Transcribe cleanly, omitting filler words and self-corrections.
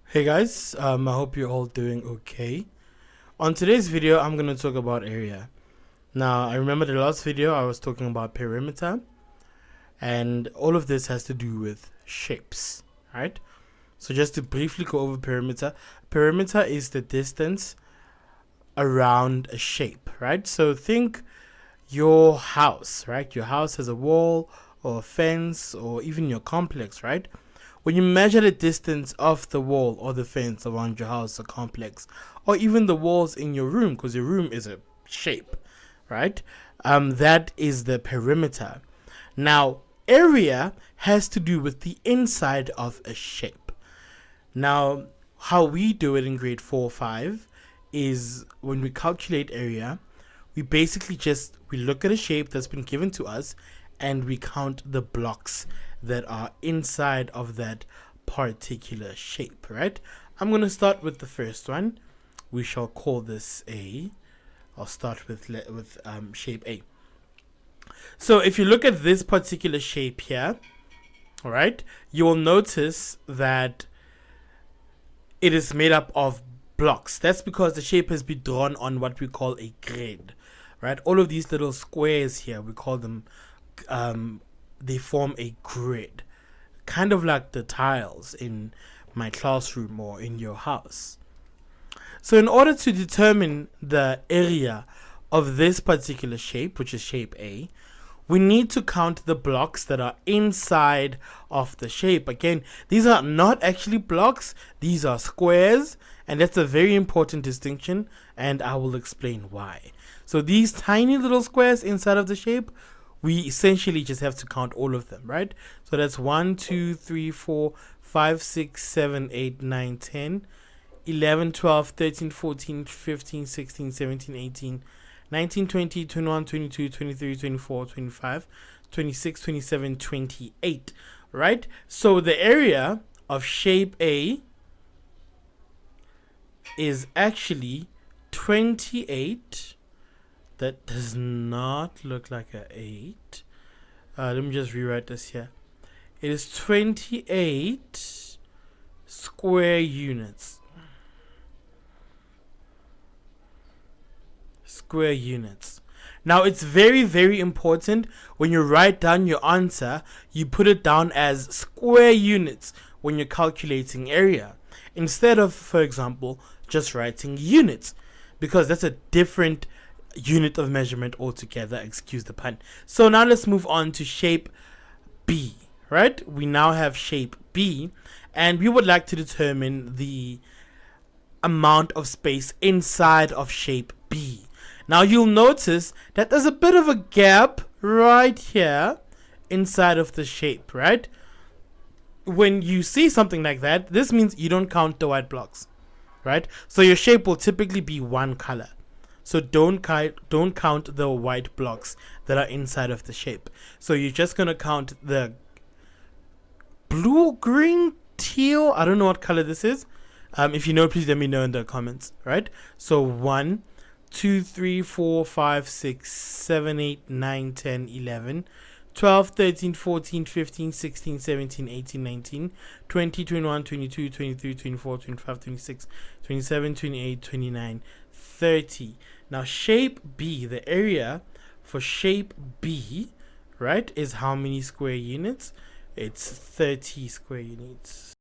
Hey guys, I hope you're all doing okay. On today's video, I'm going to talk about area. Now, I remember the last video I was talking about perimeter, and all of this has to do with shapes, right? So just to briefly go over perimeter, perimeter is the distance around a shape, right? So think your house, right? Your house has a wall or a fence or even your complex, right? When you measure the distance of the wall or the fence around your house or complex, or even the walls in your room, because your room is a shape, right? That is the perimeter. Now, area has to do with the inside of a shape. Now, how we do it in grade 4 or 5 is when we calculate area, we basically we look at a shape that's been given to us and we count the blocks that are inside of that particular shape, right? I'm going to start with the first one. We shall call this A. I'll start with shape A. So if you look at this particular shape here, all right, you will notice that it is made up of blocks. That's because the shape has been drawn on what we call a grid, right? All of these little squares here, we call them, they form a grid, kind of like the tiles in my classroom or in your house. So in order to determine the area of this particular shape, which is shape A, we need to count the blocks that are inside of the shape. Again, these are not actually blocks, these are squares, and that's a very important distinction, and I will explain why. So these tiny little squares inside of the shape, we essentially just have to count all of them, right? So that's 1, 2, 3, 4, 5, 6, 7, 8, 9, 10, 11, 12, 13, 14, 15, 16, 17, 18, 19, 20, 21, 22, 23, 24, 25, 26, 27, 28, right? So the area of shape A is actually 28. That does not look like an 8. Let me just rewrite this here. It is 28 square units. Square units. Now it's very, very important when you write down your answer, you put it down as square units when you're calculating area, instead of, for example, just writing units, because that's a different unit of measurement altogether, excuse the pun. So now let's move on to shape B, right? We now have shape B, and we would like to determine the amount of space inside of shape B. Now you'll notice that there's a bit of a gap right here inside of the shape, right? When you see something like that, this means you don't count the white blocks, right? So your shape will typically be one color. So don't count the white blocks that are inside of the shape. So you're just going to count the blue, green, teal. I don't know what color this is. If you know, please let me know in the comments, right? So 1, 2, 3, 4, 5, 6, 7, 8, 9, 10, 11, 12, 13, 14, 15, 16, 17, 18, 19, 20, 21, 22, 23, 24, 25, 26, 27, 28, 29, 30. Now shape B, the area for shape B, right, is how many square units? It's 30 square units.